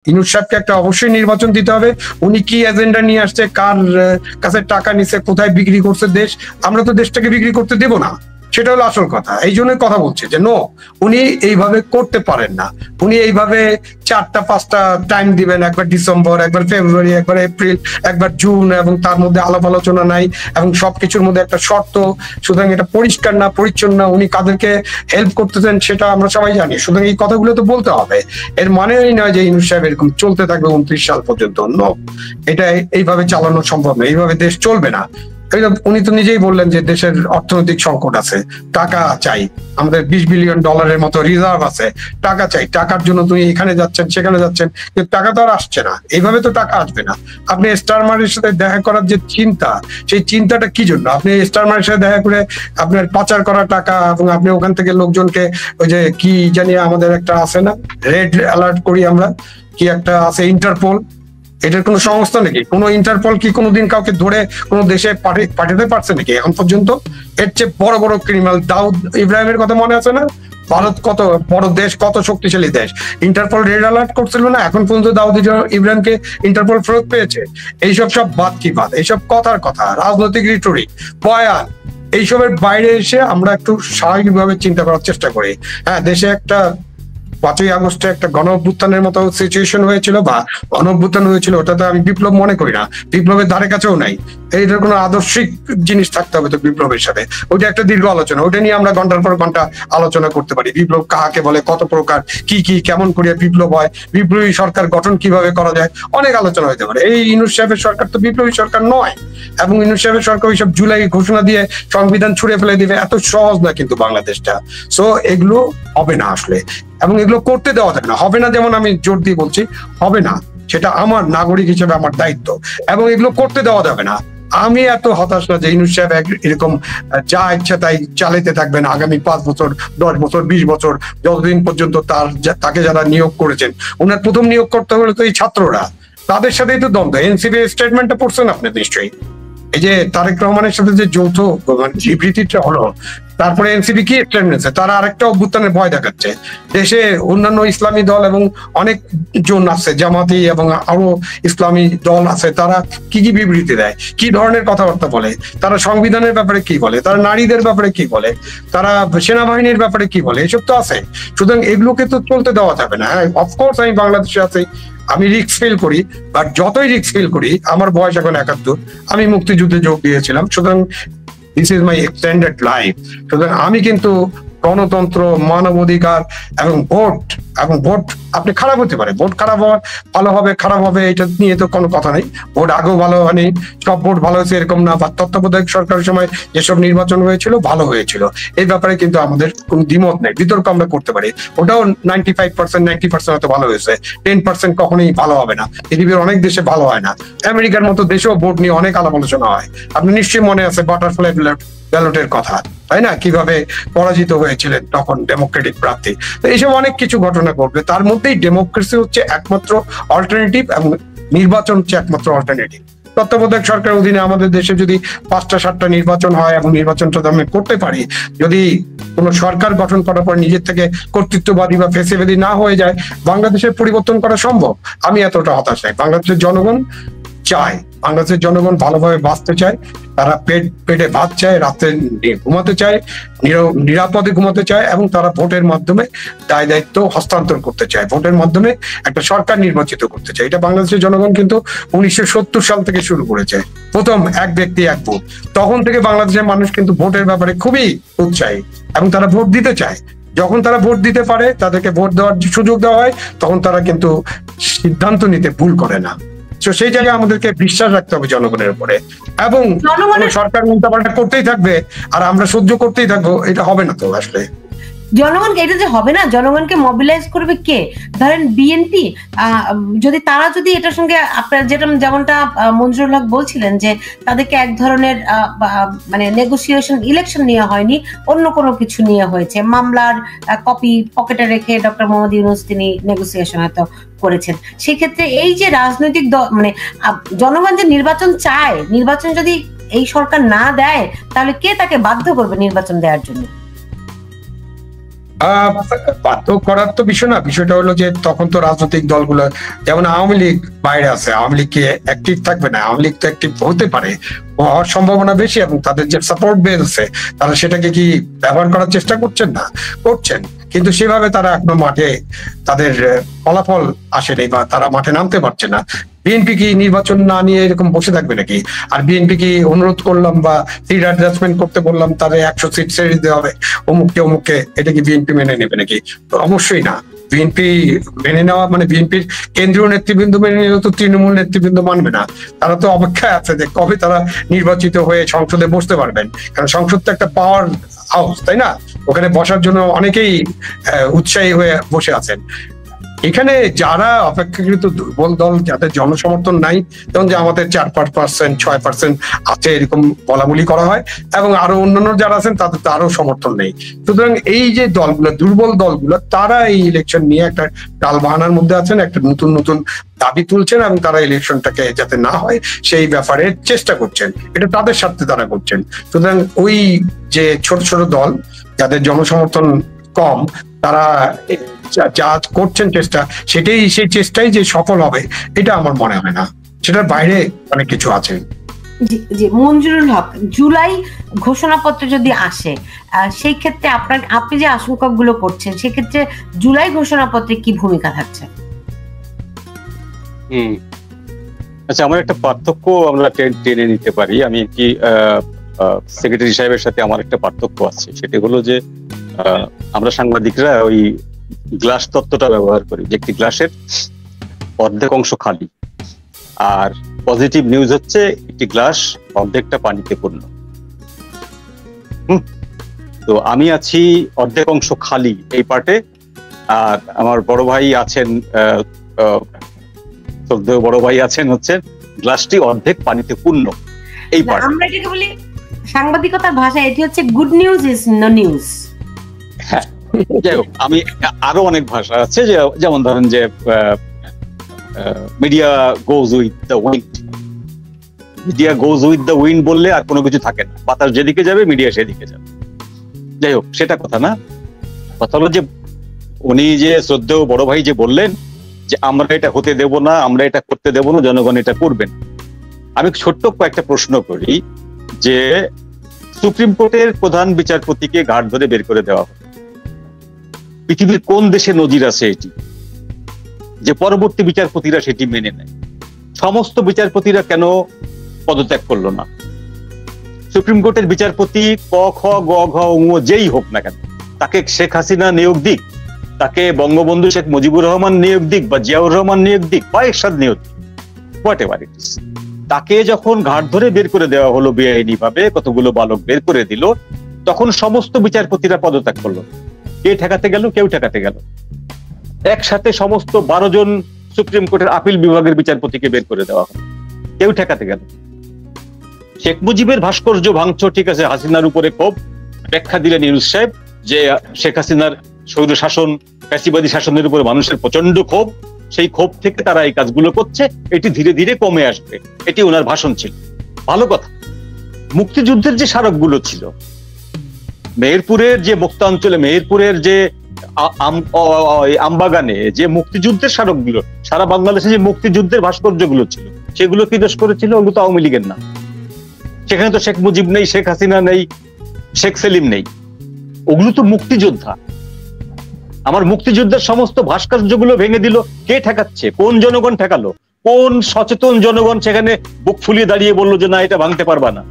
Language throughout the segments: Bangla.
ইউনূস সাহেবকে একটা অবশ্যই নির্বাচন দিতে হবে। উনি কি এজেন্ডা নিয়ে আসছে, কার কাছে টাকা নিচ্ছে, কোথায় বিক্রি করছে দেশ, আমরা তো দেশটাকে বিক্রি করতে দেব না, সেটা হলো আসল কথা। এই জন্যই কথা বলছে যে নো, উনি এইভাবে করতে পারেন না। উনি এইভাবে 4টা-5টা টাইম দিবেন, একবার ডিসেম্বর, একবার ফেব্রুয়ারি, একবার এপ্রিল, একবার জুন, এবং তার মধ্যে আলাপ আলোচনা নাই এবং সবকিছুর মধ্যে একটা শর্ত। সুতরাং এটা পরিষ্কার না, পরিচ্ছন্ন না। উনি কাদেরকে হেল্প করতেছেন সেটা আমরা সবাই জানি। সুতরাং এই কথাগুলো তো বলতে হবে। এর মানে এই নয় যে ইউনূস সাহেব এরকম চলতে থাকবে 29 সাল পর্যন্ত। নো, এটা এইভাবে চালানো সম্ভব না, এইভাবে দেশ চলবে না। উনি তো নিজেই বললেন যে দেশের অর্থনৈতিক সংকট আছে, টাকা চাই, আমাদের $20 বিলিয়ন মতো রিজার্ভ আছে, টাকা চাই। টাকার জন্য তুমি এখানে যাচ্ছেন, সেখানে যাচ্ছেন, কিন্তু টাকা তো আর আসছে না। এইভাবে তো টাকা আসবে না। আপনি স্টারমারের সাথে দেখা করার যে চিন্তা, সেই চিন্তাটা কি জন্য? আপনি স্টারমারের সাথে দেখা করে আপনার পাচার করা টাকা, এবং আপনি ওখান থেকে লোকজনকে, ওই যে কি জানি আমাদের একটা আছে না, রেড অ্যালার্ট করি আমরা, কি একটা আছে ইন্টারপোল, এটার কোনো সংস্থা নাকি? কোনো ইন্টারপল কি কোনোদিন কাউকে ধরে কোনো দেশে পাঠাতে পারছে নাকি এখন পর্যন্ত? এর চেয়ে বড় বড় ক্রিমিনাল দাউদ ইব্রাহিমের কথা মনে আছে না? ভারত কত বড় দেশ, কত শক্তিশালী দেশ, ইন্টারপল রেড অ্যালার্ট করছিল না? এখন পর্যন্ত দাউদ ইব্রাহিমকে ইন্টারপল ফেরত পেয়েছে। এইসব সব বাদ কি বাদ, এইসব কথার কথা, রাজনৈতিক রিটরিক, বয়ান, এইসবের বাইরে এসে আমরা একটু স্বাভাবিকভাবে চিন্তা করার চেষ্টা করি। হ্যাঁ, দেশে একটা 5ই আগস্টে একটা গণ অভ্যুত্থানের মতো সিচুয়েশন হয়েছিল বা গণ অভ্যুত্থান হয়েছিল, ওটাতে আমি বিপ্লব মনে করি না, বিপ্লবের ধারে কাছেও নাই। এইটার কোনো আদর্শিক জিনিস থাকতে হবে তো বিপ্লবের সাথে। ওইটা একটা দীর্ঘ আলোচনা, ওইটা নিয়ে আমরা ঘন্টার পর ঘন্টা আলোচনা করতে পারি। বিপ্লব কাকে বলে, কত প্রকার, কি কি কেমন করে বিপ্লব হয়, বিপ্লবী সরকার গঠন কিভাবে করা যায়, অনেক আলোচনা হতে পারে। এই ইউনূস সাহেবের সরকার তো বিপ্লবী সরকার নয়, এবং ইউনূস সাহেবের সরকার ওইসব জুলাই ঘোষণা দিয়ে সংবিধান ছুড়ে ফেলে দিবে, এত সহজ না কিন্তু বাংলাদেশটা। সো এগুলো হবে না আসলে, এবং এগুলো করতে দেওয়া যাবে না। হবে না, যেমন আমি জোর দিয়ে বলছি, হবে না, সেটা আমার নাগরিক হিসেবে আমার দায়িত্ব, এবং এগুলো করতে দেওয়া যাবে না। আমি এত হতাশ না যে ইউনূস সাহেব এরকম যা ইচ্ছা তাই চালাতে থাকবেন আগামী 5 বছর, 10 বছর, 20 বছর, যতদিন পর্যন্ত তাকে যারা নিয়োগ করেছেন। ওনার প্রথম নিয়োগ করতে হলে তো এই ছাত্ররা, তাদের সাথেই তো দ্বন্দ্ব। এনসিপি স্টেটমেন্টটা পড়ছেন আপনি নিশ্চয়ই, এই যে তারেক রহমানের সাথে যে যৌথ বিবৃতিটা হলো, তারপরে এনসিপি কি স্টেটমেন্ট, তারা আরেকটা অভ্যুত্থানের ভয় দেখাচ্ছে। দেশে অন্যান্য ইসলামী দল এবং অনেক জন আছে, জামাতি এবং আরো ইসলামী দল আছে, তারা কি কি বিবৃতি দেয়, কি ধরনের কথাবার্তা বলে, তারা সংবিধানের ব্যাপারে কি বলে, তারা নারীদের ব্যাপারে কি বলে, তারা সেনাবাহিনীর ব্যাপারে কি বলে, এসব তো আছে। সুতরাং এগুলোকে তো চলতে দেওয়া যাবে না। হ্যাঁ, অফকোর্স আমি বাংলাদেশে আছি, আমি রিস্ক ফিল করি, বাট যতই রিস্ক ফিল করি, আমার বয়স এখন 71, আমি মুক্তিযুদ্ধে যোগ দিয়েছিলাম। সুতরাং this is my extended life. সুতরাং আমি কিন্তু গণতন্ত্র, মানবাধিকার এবং ভোট আপনি খারাপ হতে পারে, ভোট খারাপ হওয়ার, ভালো হবে খারাপ হবে, এটা নিয়ে তো কোনো কথা নেই। ভোট আগেও ভালো হয়নি, সব ভোট ভালো হয়েছে এরকম না, বা তত্ত্বাবধায়ক সরকারের সময় যেসব নির্বাচন হয়েছিল ভালো হয়েছিল, এই ব্যাপারে কিন্তু আমাদের কোনো দ্বিমত নেই, বিতর্ক আমরা করতে পারি। ওটাও 95%, 90% হয়তো ভালো হয়েছে, 10% কখনোই ভালো হবে না। পৃথিবীর অনেক দেশে ভালো হয় না, আমেরিকার মতো দেশেও ভোট নিয়ে অনেক আলাপ আলোচনা হয়। আপনি নিশ্চয়ই মনে আছে বাটারফ্লাই ব্যালটের কথা, তাই না? কিভাবে পরাজিত হয়েছিলেন তখন ডেমোক্রেটিক প্রার্থী। তো এইসব অনেক কিছু ঘটনা ঘটবে, তার মধ্যেই ডেমোক্রেসি হচ্ছে একমাত্র অল্টারনেটিভ, এবং নির্বাচন হচ্ছে একমাত্র অল্টারনেটিভ। তত্ত্বাবধায়ক সরকারের অধীনে আমাদের দেশে যদি 5টা-7টা নির্বাচন হয় এবং নির্বাচনটা আমি করতে পারি, যদি কোনো সরকার গঠন করার পর নিজের থেকে কর্তৃত্ববাদী বা ফেসিবাদী না হয়ে যায়, বাংলাদেশের পরিবর্তন করা সম্ভব। আমি এতটা হতাশ নাই। বাংলাদেশের জনগণ চায়, বাংলাদেশের জনগণ ভালোভাবে বাঁচতে চায়, তারা পেটে ভাত চায়, রাতে ঘুমাতে চায়, নিরাপদে ঘুমাতে চায়, এবং তারা ভোটের মাধ্যমে দায় দায়িত্ব হস্তান্তর করতে চায়, ভোটের মাধ্যমে একটা সরকার নির্বাচিত করতে চায়। এটা বাংলাদেশের জনগণ কিন্তু 1970 সাল থেকে শুরু করেছে, প্রথম এক ব্যক্তি এক ভোট। তখন থেকে বাংলাদেশের মানুষ কিন্তু ভোটের ব্যাপারে খুবই উৎসাহী, এবং তারা ভোট দিতে চায়। যখন তারা ভোট দিতে পারে, তাদেরকে ভোট দেওয়ার সুযোগ দেওয়া হয়, তখন তারা কিন্তু সিদ্ধান্ত নিতে ভুল করে না। তো সেই জায়গায় আমাদেরকে বিশ্বাস রাখতে হবে জনগণের উপরে, এবং সরকার উল্টাপাল্টা করতেই থাকবে আর আমরা সহ্য করতেই থাকবো, এটা হবে না তো আসলে। জনগণকে এটা যে হবে না, জনগণকে মোবিলাইজ করবে কে? ধরেন বিএনপি, তারা যদি এটার সঙ্গে আপনার যেমনটা মঞ্জুরুল হক বলছিলেন যে তাদেরকে এক ধরনের মানে নেগোসিয়েশন, ইলেকশন নেওয়া হয়নি, অন্য কোনো কিছু নিয়ে হয়েছে, মামলার কপি পকেটে রেখে ডক্টর মোহাম্মদ ইউনূস তিনি নেগোসিয়েশন হয়তো করেছেন। সেক্ষেত্রে এই যে রাজনৈতিক মানে জনগণ যে নির্বাচন চায়, নির্বাচন যদি এই সরকার না দেয়, তাহলে কে তাকে বাধ্য করবে নির্বাচন দেওয়ার জন্য? বাধ্য করার তো বিষয় না, বিষয়টা হলো যে তখন তো রাজনৈতিক দলগুলো, যেমন আওয়ামী লীগ বাইরে আছে, আওয়ামী লীগ কি অ্যাক্টিভ থাকবে না? আওয়ামী লীগ তো অ্যাক্টিভ হতে পারে, হওয়ার সম্ভাবনা বেশি, এবং তাদের যে সাপোর্ট বেস আছে তারা সেটাকে কি ব্যবহার করার চেষ্টা করছেন? না, করছেন, কিন্তু সেভাবে তারা এখনো মাঠে তাদের ফলাফল আসেনি বা তারা মাঠে নামতে পারছে না। বিএনপি কি নির্বাচন না নিয়ে এরকম বসে থাকবে নাকি? আর বিএনপি কি অনুরোধ করলাম বা সিট অ্যাডজাস্টমেন্ট করতে বললাম তাদের 100 সিট ছেড়ে দিতে হবে অমুককে, এটা কি বিএনপি মেনে নেবে নাকি? তো অবশ্যই না। বিএনপি মেনে নেওয়া মানে বিএনপির কেন্দ্রীয় নেতৃবৃন্দ মেনে নিলে তো তৃণমূল নেতৃবৃন্দ মানবে না। তারা তো অপেক্ষায় আছে যে কবে তারা নির্বাচিত হয়ে সংসদে বসতে পারবেন, কারণ সংসদ তো একটা পাওয়ার হাউস, তাই না? ওখানে বসার জন্য অনেকেই উৎসাহী হয়ে বসে আছেন। এখানে যারা অপেক্ষাকৃত দুর্বল দল, যাদের জনসমর্থন নাই, যেমন যে আমাদের 4-5%, 6% আছে এরকম বলাবলি করা হয়, এবং আরো অন্যান্য যারা আছেন তাদের তো আরো সমর্থন নেই। সুতরাং এই যে দলগুলো, দুর্বল দলগুলো, তারা এই ইলেকশন নিয়ে একটা টাল বাহানার মধ্যে আছেন, একটা নতুন দাবি তুলছেন, এবং তারা ইলেকশনটাকে যাতে না হয় সেই ব্যাপারে চেষ্টা করছেন। এটা তাদের স্বার্থে তারা করছেন। সুতরাং ওই যে ছোট ছোট দল যাদের জনসমর্থন কম, তারা যা করছেন চেষ্টা, সেই চেষ্টাই যে সফল হবে এটা আমার মনে হয় না, সেটার বাইরে অনেক কিছু আছে। জি, মঞ্জুরুল হক, জুলাই ঘোষণাপত্র যদি আসে, সেই ক্ষেত্রে আপনি যে আশঙ্কাগুলো করছেন, সেক্ষেত্রে জুলাই ঘোষণাপত্রে কি ভূমিকা থাকছে? আচ্ছা, আমার একটা পার্থক্য আমরা টেনে নিতে পারি। আমি কি সেক্রেটারি সাহেবের সাথে আমার একটা পার্থক্য আছে, সেটা হলো যে আমরা সাংবাদিকরা ওই গ্লাস তত্ত্বটা ব্যবহার করি, যে একটি গ্লাসের অর্ধেক অংশ খালি, আর পজিটিভ নিউজ হচ্ছে একটি গ্লাস অর্ধেকটা পানিতে পূর্ণ। তো আমি আছি অর্ধেক অংশ খালি এই পার্টে, আর আমার বড় ভাই আছেন, বড় ভাই আছেন হচ্ছে গ্লাসটি অর্ধেক পানিতে পূর্ণ এই পার্টে। আমরা এটাকে বলি সাংবাদিকতার ভাষায়, এটি হচ্ছে good news is no news. হ্যাঁ, যাই হোক, আমি আরো অনেক ভাষা আছে, যেমন ধরেন যে media goes with the wind, media goes with the wind বললে আর কোনো কিছু থাকে না, বাতাস যেদিকে যাবে মিডিয়া সেদিকে যাবে। যাই হোক, সেটা কথা না। কথা হলো যে উনি যে শ্রদ্ধেয় বড় ভাই যে বললেন যে আমরা এটা হতে দেব না, আমরা এটা করতে দেব না, জনগণ এটা করবেন। আমি ছোট্ট কয়েকটা প্রশ্ন করি, যে সুপ্রিম কোর্টের প্রধান বিচারপতিকে ঘাট ধরে বের করে দেওয়া হবে, পৃথিবীর কোন দেশে নজির আছে এটি, যে পরবর্তী বিচারপতিরা সেটি মেনে নেয়? সমস্ত বিচারপতিরা কেন পদত্যাগ করলো না? সুপ্রিম কোর্টের বিচারপতি ক খ গ ঘ ঙ যেই হোক না কেন, তাকে শেখ হাসিনা নিয়োগ দিক, তাকে বঙ্গবন্ধু শেখ মুজিবুর রহমান নিয়োগ দিক, বা জিয়াউর রহমান নিয়োগ দিক, বা এরশাদ নিয়োগ দিক, হোয়াট এভার ইট ইজ, তাকে যখন ঘাট ধরে বের করে দেওয়া হলো বেআইনি ভাবে, কতগুলো বালক বের করে দিল, তখন সমস্ত বিচারপতিরা পদত্যাগ করলো। কে ঠেকাতে গেল? কেউ ঠেকাতে গেল। একসাথে সমস্ত 12 জন সুপ্রিম কোর্টের আপিল বিভাগের বিচারপতিকে বের করে দেওয়া হলো, কেউ ঠেকাতে গেল। শেখ মুজিবের ভাস্কর্য ভাঙছো, ঠিক আছে, হাসিনার উপরে ক্ষোভ, ব্যাখ্যা দিলেন ইউনূস সাহেব যে শেখ হাসিনার স্বৈর শাসন, ফ্যাসিবাদী শাসনের উপরে মানুষের প্রচন্ড ক্ষোভ, সেই ক্ষোভ থেকে তারা এই কাজগুলো করছে, এটি ধীরে ধীরে কমে আসবে, এটি ওনার ভাষণ ছিল। ভালো কথা। মুক্তিযুদ্ধের যে স্মারকগুলো ছিল, মেহেরপুরের যে মুক্তাঞ্চলে, মেহেরপুরের যে আমবাগানে যে মুক্তিযুদ্ধের স্মারকগুলো, সারা বাংলাদেশে যে মুক্তিযুদ্ধের ভাস্কর্যগুলো ছিল, সেগুলো কি দোষ করেছিল? ওগুলো তো আওয়ামী লীগের না। সেখানে তো শেখ মুজিব নেই, শেখ হাসিনা নেই, শেখ সেলিম নেই, ওগুলো তো মুক্তিযোদ্ধা। আমার মুক্তিযুদ্ধের সমস্ত ভাস্কর্যগুলো ভেঙে দিল, কে ঠেকাচ্ছে? কোন জনগণ ঠেকালো? কোন সচেতন জনগণ সেখানে বুক ফুলিয়ে দাঁড়িয়ে বললো যে না, এটা ভাঙতে পারবা না?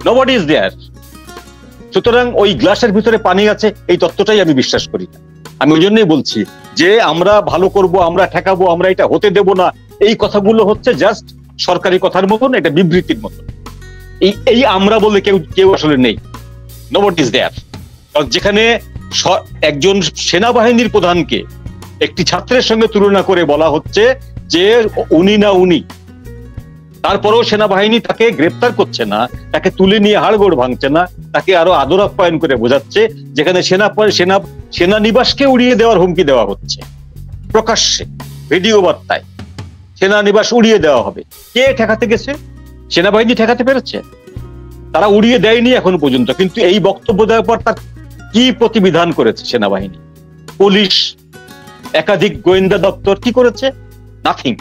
Nobody is there. সুতরাং ওই গ্লাসের ভিতরে পানি আছে, এই তত্ত্বটাই আমি বিশ্বাস করি না। আমি ওই জন্যই বলছি যে আমরা ভালো করব, আমরা ঠেকাবো, আমরা এটা হতে দেব না, এই কথাগুলো হচ্ছে জাস্ট সরকারি কথার মতন, এটা বিবৃতির মতন। এই আমরা বলে কেউ আসলে নেই, নোবডি ইজ দেয়ার। যেখানে একজন সেনাবাহিনীর প্রধানকে একটি ছাত্রের সঙ্গে তুলনা করে বলা হচ্ছে যে উনি না উনি, তারপরেও সেনাবাহিনী তাকে গ্রেপ্তার করছে না, তাকে তুলে নিয়ে হাড়গোড় ভাঙছে না, তাকে আরো আদর আপ্যায়ন করে বোঝাচ্ছে, যেখানে সেনানিবাসকে উড়িয়ে দেওয়ার হুমকি দেওয়া হচ্ছে প্রকাশ্যে, ভিডিও বার্তায় সেনানিবাস উড়িয়ে দেওয়া হবে। কে ঠেকাতে গেছে? সেনাবাহিনী ঠেকাতে পেরেছে? তারা উড়িয়ে দেয়নি এখনো পর্যন্ত, কিন্তু এই বক্তব্য দেওয়ার পর তার কি প্রতিবিধান করেছে সেনাবাহিনী? পুলিশ, একাধিক গোয়েন্দা দপ্তর কি করেছে? নাথিং।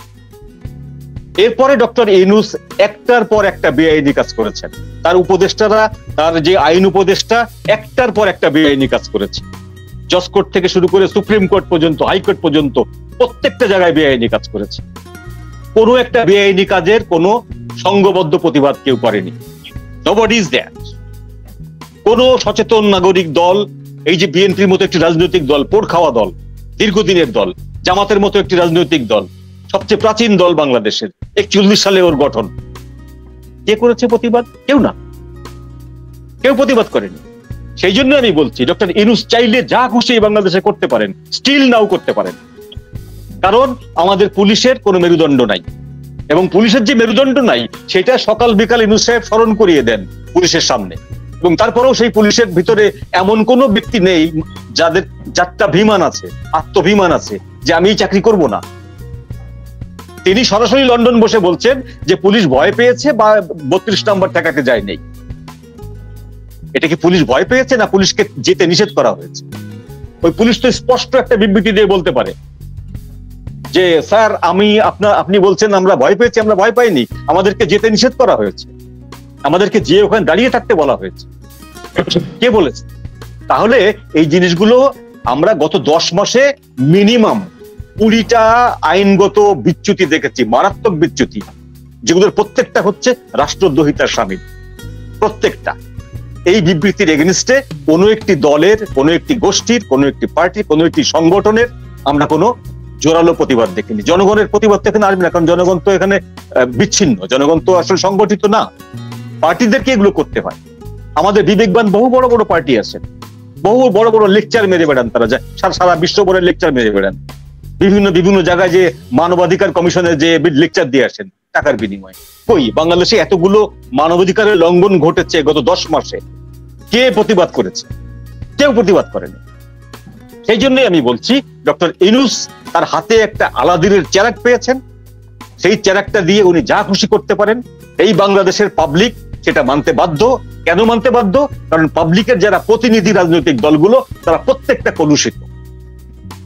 এরপরে ডক্টর ইউনূস একটার পর একটা বেআইনি কাজ করেছেন, তার উপদেষ্টারা, তার যে আইন উপদেষ্টা একটার পর একটা বেআইনি কাজ করেছে। জজ কোর্ট থেকে শুরু করে সুপ্রিম কোর্ট পর্যন্ত, হাইকোর্ট পর্যন্ত প্রত্যেকটা জায়গায় বেআইনি কাজ করেছে। কোনো একটা বেআইনি কাজের কোনো সংঘবদ্ধ প্রতিবাদ কেউ করেনি। Nobody is that. কোন সচেতন নাগরিক দল, এই যে বিএনপির মতো একটি রাজনৈতিক দল, পোড় খাওয়া দল, দীর্ঘদিনের দল, জামাতের মতো একটি রাজনৈতিক দল, সবচেয়ে প্রাচীন দল বাংলাদেশের, 41 সালে ওর গঠন, কে করেছে প্রতিবাদ? কেউ না, কেউ প্রতিবাদ করেনি। সেই জন্য আমি বলছি ডক্টর ইউনূস চাইলে যা খুশি বাংলাদেশে করতে পারেন, স্টিল নাও করতে পারেন, কারণ আমাদের পুলিশের কোনো মেরুদণ্ড নাই। এবং পুলিশের যে মেরুদণ্ড নাই সেটা সকাল বিকাল ইউনূস সাহেব স্মরণ করিয়ে দেন পুলিশের সামনে। এবং তারপরেও সেই পুলিশের ভিতরে এমন কোন ব্যক্তি নেই যাদের যাত্রাভিমান আছে, আত্মভিমান আছে যে আমি চাকরি করব না। তিনি সরাসরি লন্ডন বসে বলছেন যে পুলিশ ভয় পেয়েছে বা 32 নম্বর ঠেকাতে যায় নেই। এটা কি পুলিশ ভয় পেয়েছে না পুলিশকে যেতে নিষেধ করা হয়েছে? ওই পুলিশ তো স্পষ্ট একটা বিবৃতি দিয়ে বলতে পারে যে স্যার আপনি বলছেন আমরা ভয় পেয়েছি, আমরা ভয় পাইনি, আমাদেরকে যেতে নিষেধ করা হয়েছে, আমাদেরকে যে ওখানে দাঁড়িয়ে থাকতে বলা হয়েছে। কে বলেছে? তাহলে এই জিনিসগুলো আমরা গত 10 মাসে মিনিমাম 20টা আইনগত বিচ্যুতি দেখেছি, মারাত্মক বিচ্যুতি, যেগুলোর প্রত্যেকটা হচ্ছে রাষ্ট্রদ্রোহিতার শামিল। প্রত্যেকটা এই বিবৃতির এগেনিস্টে কোনো একটি দলের, কোনো একটি গোষ্ঠীর, কোনো একটি পার্টি, কোনো একটি সংগঠনের আমরা কোনো জোরালো প্রতিবাদ দেখিনি। জনগণের প্রতিবাদ তো এখানে আসবে না, কারণ জনগণ তো এখানে বিচ্ছিন্ন, জনগণ তো আসলে সংগঠিত না। পার্টিদেরকে এগুলো করতে হয়। আমাদের বিবেকবান বহু বড় বড় পার্টি আছে, বহু বড় বড় লেকচার মেরে বেড়ান, তারা সারা বিশ্ব ভরে লেকচার মেরে বেড়ান, বিভিন্ন জায়গায় যে মানবাধিকার কমিশনের যে লেকচার দিয়ে আসেন টাকার বিনিময়ে। কই বাংলাদেশে এতগুলো মানবাধিকারের লঙ্ঘন ঘটেছে গত 10 মাসে, কে প্রতিবাদ করেছে? কেউ প্রতিবাদ করেনি। সেই জন্যই আমি বলছি ডক্টর ইউনূস তার হাতে একটা আলাদিনের চেরাগ পেয়েছেন, সেই চেরাগটা দিয়ে উনি যা খুশি করতে পারেন। এই বাংলাদেশের পাবলিক সেটা মানতে বাধ্য। কেন মানতে বাধ্য? কারণ পাবলিকের যারা প্রতিনিধি রাজনৈতিক দলগুলো তারা প্রত্যেকটা কলুষিত,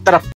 তারা